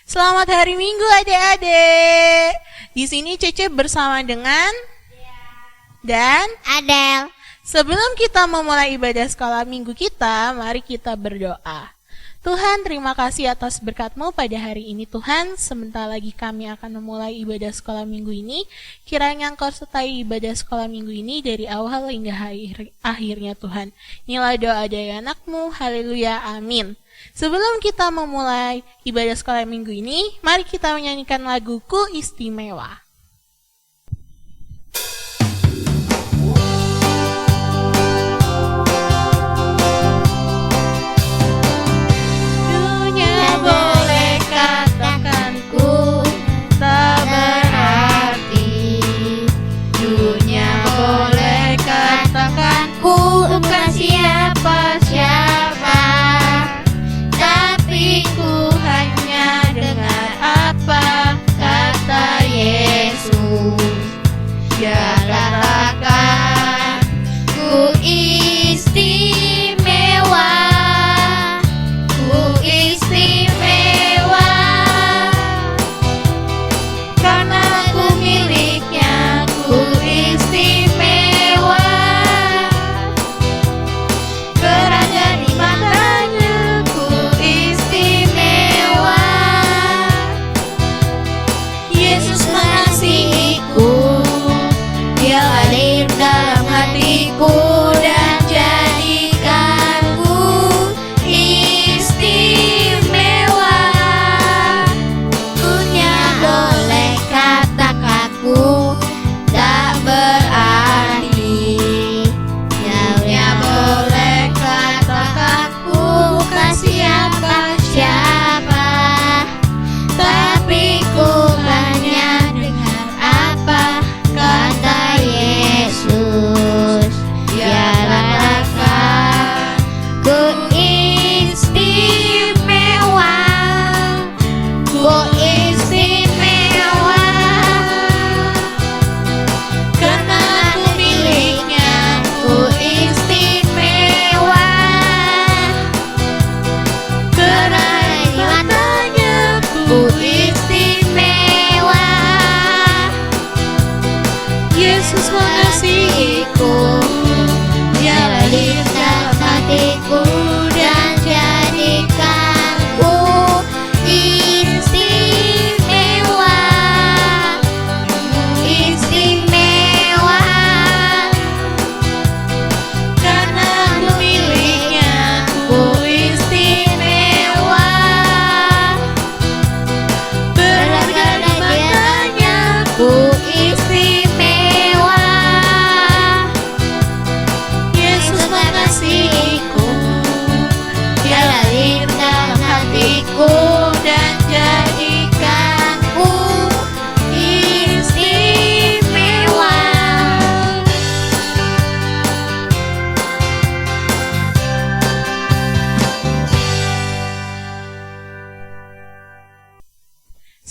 Selamat hari Minggu adik-adik. Di sini Cece bersama dengan dan Adel. Sebelum kita memulai ibadah sekolah minggu kita, mari kita berdoa. Tuhan, terima kasih atas berkat-Mu pada hari ini Tuhan. Sebentar lagi kami akan memulai ibadah sekolah minggu ini. Kiranya Engkau sertai ibadah sekolah minggu ini dari awal hingga akhirnya Tuhan. Inilah doa dari anak-Mu. Haleluya, amin. Sebelum kita memulai ibadah sekolah minggu ini, mari kita menyanyikan laguku istimewa.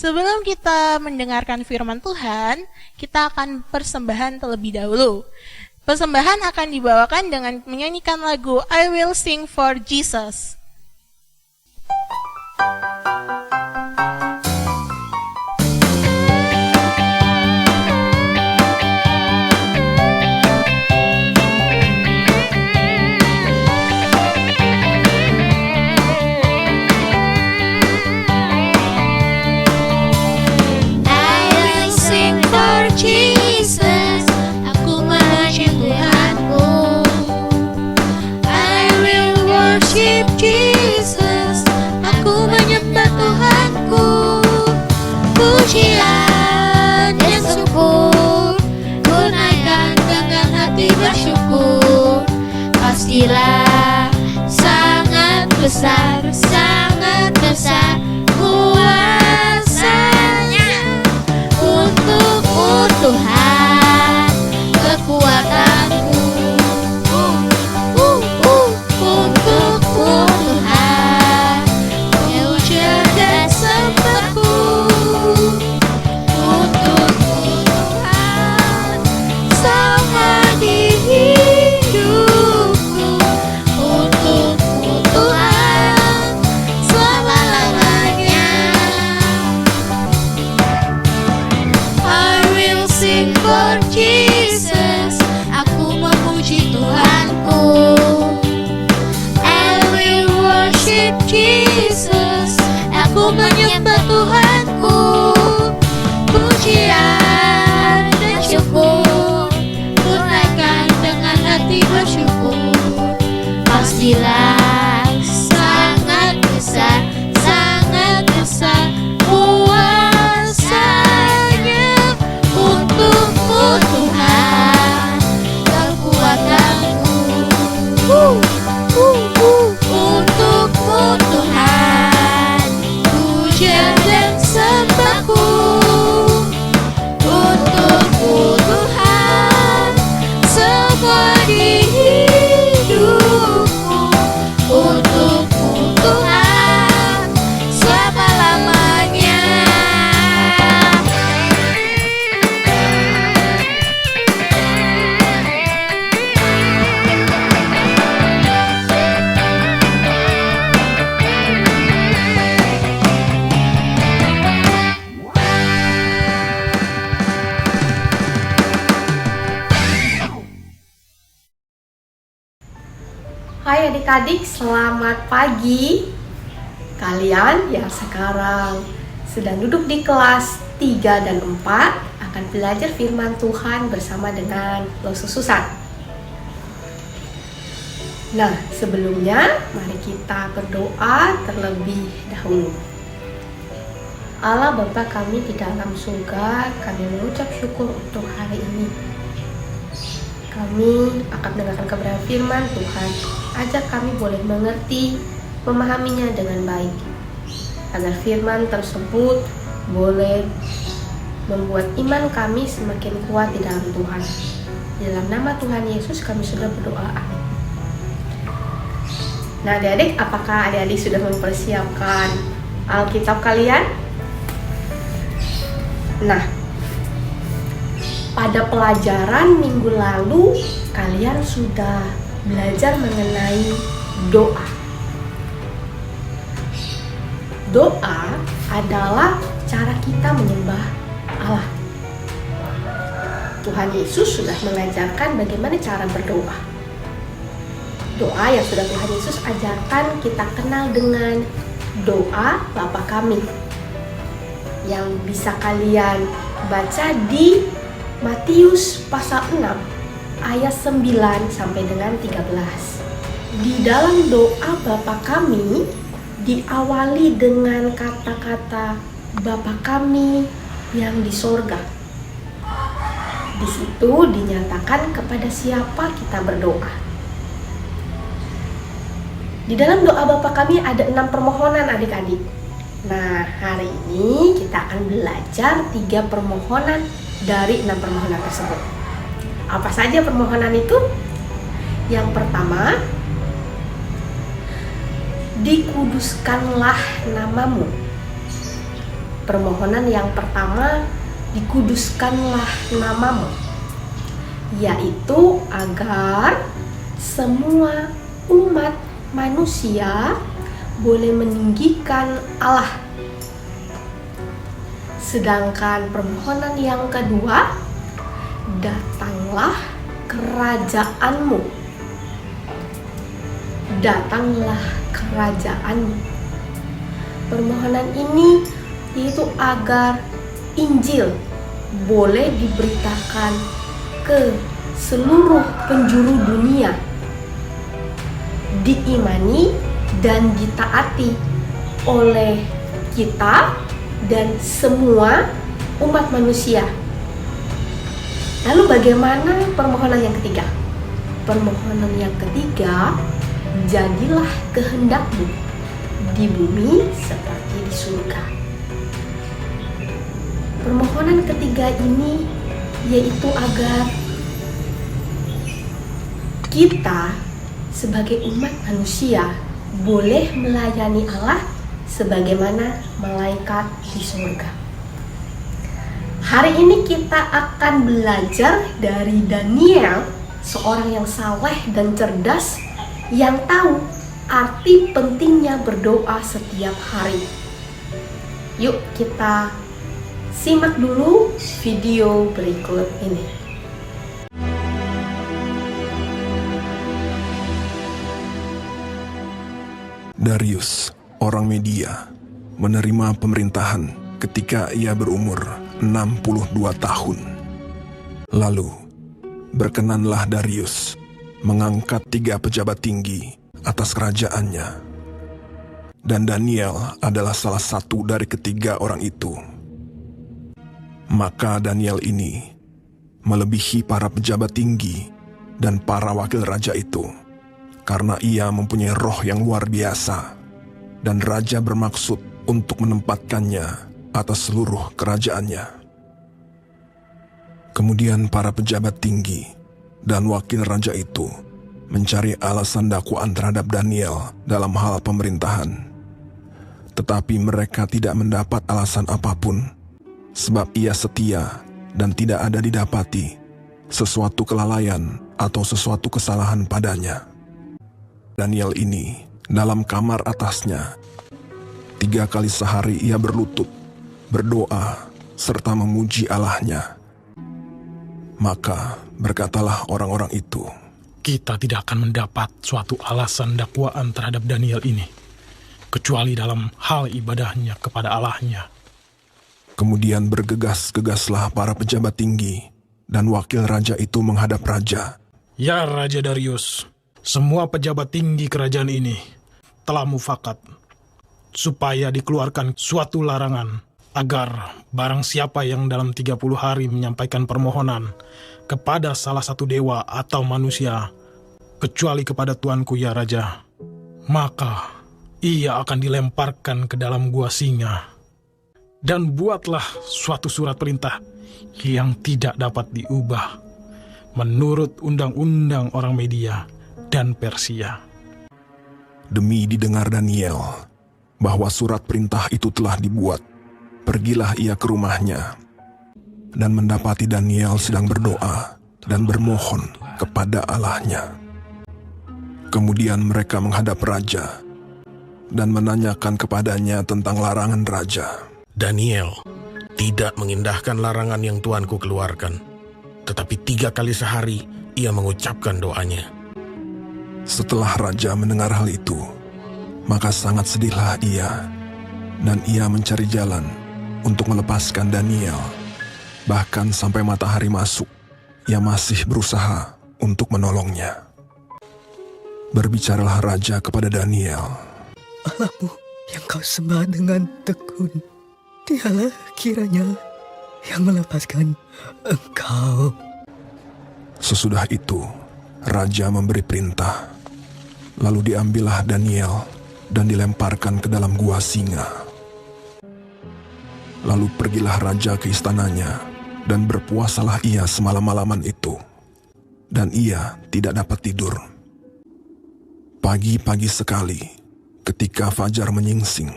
Sebelum kita mendengarkan firman Tuhan, kita akan persembahan terlebih dahulu. Persembahan akan dibawakan dengan menyanyikan lagu I Will Sing for Jesus. Pujian dan syukur, ku naikkan dengan hati bersyukur. Pastilah sangat besar kuasanya untukmu Tuhan, kekuatanku untukmu Tuhan, wujud dan sembahku. Di hidupku, untukmu Tuhan. Pujilah, sangat besar kuasa-Nya. Untukmu Tuhan, kekuatanku. Untukmu Tuhan, pujian dan sembahku. Untukmu Tuhan, semua di hidupku. Untukmu Tuhan, selama-lamanya. Hai adik-adik, selamat pagi. Kalian yang sekarang sedang duduk di kelas 3 dan 4 akan belajar firman Tuhan bersama dengan Losu Susan. Nah, sebelumnya mari kita berdoa terlebih dahulu. Allah Bapa kami di dalam surga, kami mengucap syukur untuk hari ini. Kami akan mendengarkan kebenaran firman Tuhan. Ajar kami boleh mengerti, memahaminya dengan baik, agar firman tersebut boleh membuat iman kami semakin kuat di dalam Tuhan. Di dalam nama Tuhan Yesus kami sudah berdoa, amin. Nah adik-adik, apakah adik-adik sudah mempersiapkan Alkitab kalian? Nah, pada pelajaran minggu lalu kalian sudah belajar mengenai doa. Doa adalah cara kita menyembah Allah. Tuhan Yesus sudah mengajarkan bagaimana cara berdoa. Doa yang sudah Tuhan Yesus ajarkan kita kenal dengan doa Bapa kami, yang bisa kalian baca di Matius pasal 6 ayat 9 sampai dengan 13. Di dalam doa Bapa kami diawali dengan kata-kata Bapa kami yang di sorga. Di situ dinyatakan kepada siapa kita berdoa. Di dalam doa Bapa kami ada 6 permohonan adik-adik. Nah, hari ini kita akan belajar 3 permohonan dari 6 permohonan tersebut. Apa saja permohonan itu? Yang pertama, dikuduskanlah namamu. Permohonan yang pertama, dikuduskanlah namamu, yaitu agar semua umat manusia boleh meninggikan Allah. Sedangkan permohonan yang kedua, datanglah kerajaanmu. Datanglah kerajaanmu. Permohonan ini yaitu agar Injil boleh diberitakan ke seluruh penjuru dunia, diimani dan ditaati oleh kita dan semua umat manusia. Lalu bagaimana permohonan yang ketiga? Permohonan yang ketiga, jadilah kehendakmu di bumi seperti di surga. Permohonan ketiga ini yaitu agar kita sebagai umat manusia boleh melayani Allah sebagaimana malaikat di surga. Hari ini kita akan belajar dari Daniel, seorang yang saleh dan cerdas yang tahu arti pentingnya berdoa setiap hari. Yuk kita simak dulu video berikut ini. Darius, orang Media, menerima pemerintahan ketika ia berumur 62 tahun. Lalu, berkenanlah Darius mengangkat 3 pejabat tinggi atas kerajaannya. Dan Daniel adalah salah satu dari ketiga orang itu. Maka Daniel ini melebihi para pejabat tinggi dan para wakil raja itu, karena ia mempunyai roh yang luar biasa, dan raja bermaksud untuk menempatkannya atas seluruh kerajaannya. Kemudian para pejabat tinggi dan wakil raja itu mencari alasan dakwaan terhadap Daniel dalam hal pemerintahan. Tetapi mereka tidak mendapat alasan apapun, sebab ia setia dan tidak ada didapati sesuatu kelalaian atau sesuatu kesalahan padanya. Daniel ini dalam kamar atasnya 3 kali sehari ia berlutut, berdoa, serta memuji Allahnya. Maka berkatalah orang-orang itu, kita tidak akan mendapat suatu alasan dakwaan terhadap Daniel ini, kecuali dalam hal ibadahnya kepada Allahnya. Kemudian bergegas-gegaslah para pejabat tinggi dan wakil raja itu menghadap raja. Ya Raja Darius, semua pejabat tinggi kerajaan ini telah mufakat supaya dikeluarkan suatu larangan agar barang siapa yang dalam 30 hari menyampaikan permohonan kepada salah satu dewa atau manusia, kecuali kepada tuanku ya Raja, maka ia akan dilemparkan ke dalam gua singa. Dan buatlah suatu surat perintah yang tidak dapat diubah menurut undang-undang orang Media dan Persia. Demi didengar Daniel bahwa surat perintah itu telah dibuat, pergilah ia ke rumahnya dan mendapati Daniel sedang berdoa dan bermohon kepada Allahnya. Kemudian mereka menghadap raja dan menanyakan kepadanya tentang larangan raja. Daniel tidak mengindahkan larangan yang tuanku keluarkan, tetapi 3 kali sehari ia mengucapkan doanya. Setelah raja mendengar hal itu, maka sangat sedihlah ia, dan ia mencari jalan untuk melepaskan Daniel. Bahkan sampai matahari masuk, ia masih berusaha untuk menolongnya. Berbicaralah raja kepada Daniel. Allahmu yang kau sembah dengan tekun, dialah kiranya yang melepaskan engkau. Sesudah itu, raja memberi perintah. Lalu diambillah Daniel dan dilemparkan ke dalam gua singa. Lalu pergilah raja ke istananya, dan berpuasalah ia semalam-malaman itu. Dan ia tidak dapat tidur. Pagi-pagi sekali, ketika fajar menyingsing,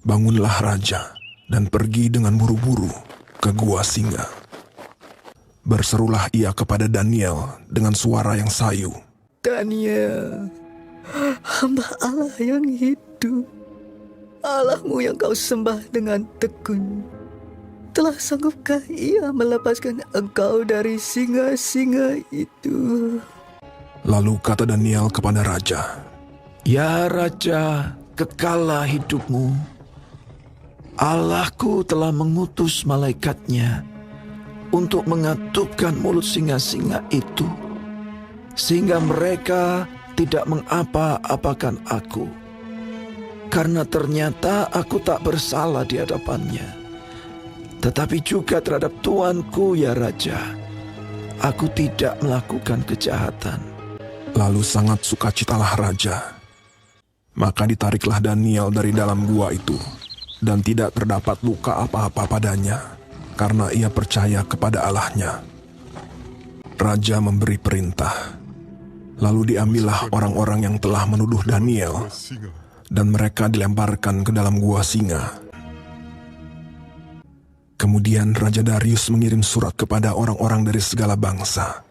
bangunlah raja dan pergi dengan buru-buru ke gua singa. Berserulah ia kepada Daniel dengan suara yang sayu. Daniel, hamba Allah yang hidup, Allahmu yang kau sembah dengan tekun, telah sanggupkah ia melepaskan engkau dari singa-singa itu? Lalu kata Daniel kepada raja, Ya Raja, kekallah hidupmu. Allahku telah mengutus malaikatnya untuk mengatupkan mulut singa-singa itu, sehingga mereka tidak mengapa-apakan aku. Karena ternyata aku tak bersalah di hadapannya, tetapi juga terhadap tuanku ya Raja, aku tidak melakukan kejahatan. Lalu sangat sukacitalah raja. Maka ditariklah Daniel dari dalam gua itu, dan tidak terdapat luka apa-apa padanya, karena ia percaya kepada Allahnya. Raja memberi perintah. Lalu diambillah orang-orang yang telah menuduh Daniel, dan mereka dilemparkan ke dalam gua singa. Kemudian Raja Darius mengirim surat kepada orang-orang dari segala bangsa.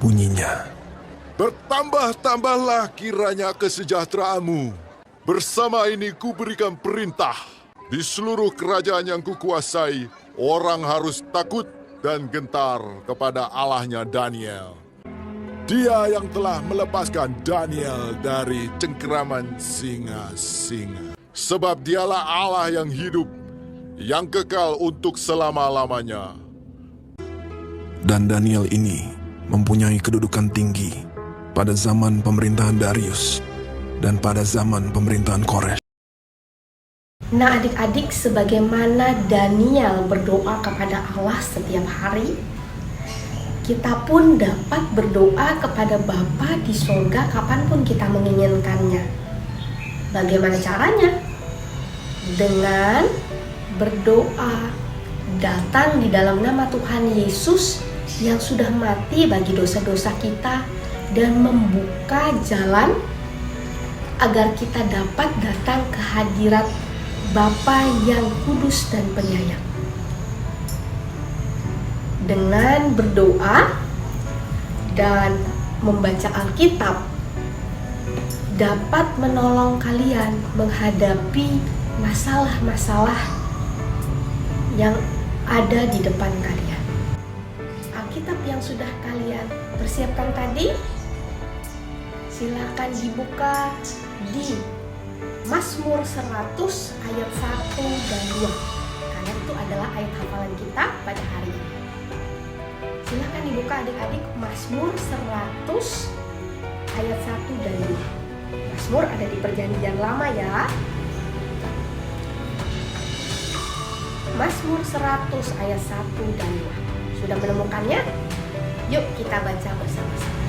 Bunyinya, Bertambah-tambahlah kiranya kesejahteraanmu. Bersama ini kuberikan perintah. Di seluruh kerajaan yang kukuasai, orang harus takut dan gentar kepada Allahnya Daniel. Dia yang telah melepaskan Daniel dari cengkeraman singa-singa. Sebab dialah Allah yang hidup, yang kekal untuk selama-lamanya. dan Daniel ini mempunyai kedudukan tinggi pada zaman pemerintahan Darius dan pada zaman pemerintahan Koresh. Nah adik-adik, sebagaimana Daniel berdoa kepada Allah setiap hari, kita pun dapat berdoa kepada Bapa di sorga kapanpun kita menginginkannya. Bagaimana caranya? Dengan berdoa, datang di dalam nama Tuhan Yesus yang sudah mati bagi dosa-dosa kita dan membuka jalan agar kita dapat datang ke hadirat Bapa yang kudus dan penyayang. Dengan berdoa dan membaca Alkitab dapat menolong kalian menghadapi masalah-masalah yang ada di depan kalian. Alkitab yang sudah kalian persiapkan tadi, silakan dibuka di Mazmur 100 ayat 1 dan 2, karena itu adalah ayat hafalan kita pada hari ini. Silakan dibuka adik-adik, Mazmur 100 ayat 1 dan 2. Mazmur ada di Perjanjian Lama ya. Mazmur 100 ayat 1 dan 2. Sudah menemukannya? Yuk kita baca bersama-sama.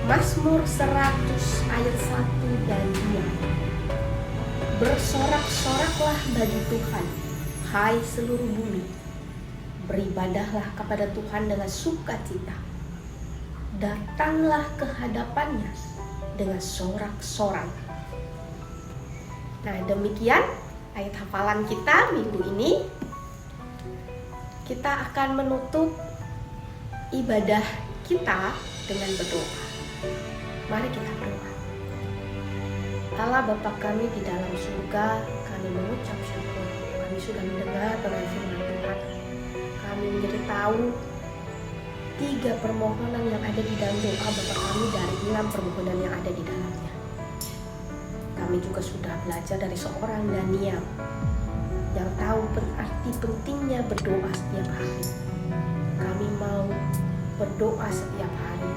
Mazmur 100 ayat 1 dan 2. Bersorak-soraklah bagi Tuhan, hai seluruh bumi. Beribadahlah kepada Tuhan dengan sukacita. Datanglah ke hadapannya dengan sorak-sorai. Nah, demikian ayat hafalan kita minggu ini. Kita akan menutup ibadah kita dengan berdoa. Mari kita berdoa. Allah Bapa kami di dalam surga, kami mengucap syukur. Kami sudah mendengar dengan firman Tuhan. Kami menjadi tahu 3 permohonan yang ada di dalam doa Bapa kami dari 6 permohonan yang ada di dalamnya. Kami juga sudah belajar dari seorang Daniel yang tahu arti pentingnya berdoa setiap hari. Kami mau berdoa setiap hari.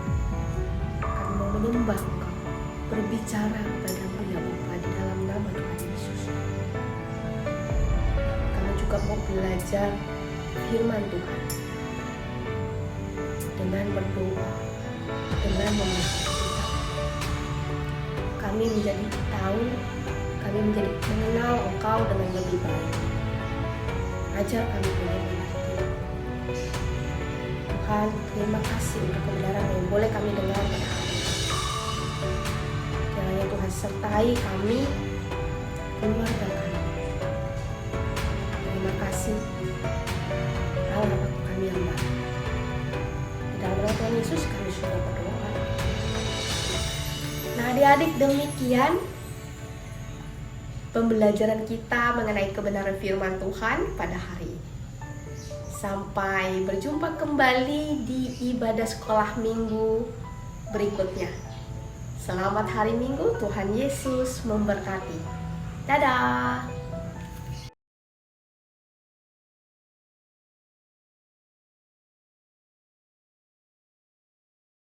Kami mau menyembah Engkau, berbicara kepada-Mu ya Bapa di dalam nama Tuhan Yesus. Kami juga mau belajar firman Tuhan dengan berdoa, dengan membaca Alkitab. Kami menjadi tahu, kami menjadi mengenal Engkau dengan lebih baik. Ajar kami boleh mengerti. Tuhan, terima kasih untuk kebenaran yang boleh kami dengar pada hari ini. Kiranya Tuhan sertai kami, keluarga kami. Terima kasih, Allah Bapa kami yang baik. Di dalam nama Tuhan Yesus kami sudah berdoa. Nah adik-adik, demikian pembelajaran kita mengenai kebenaran firman Tuhan pada hari ini. Sampai berjumpa kembali di ibadah sekolah minggu berikutnya. Selamat hari Minggu, Tuhan Yesus memberkati. Dadah.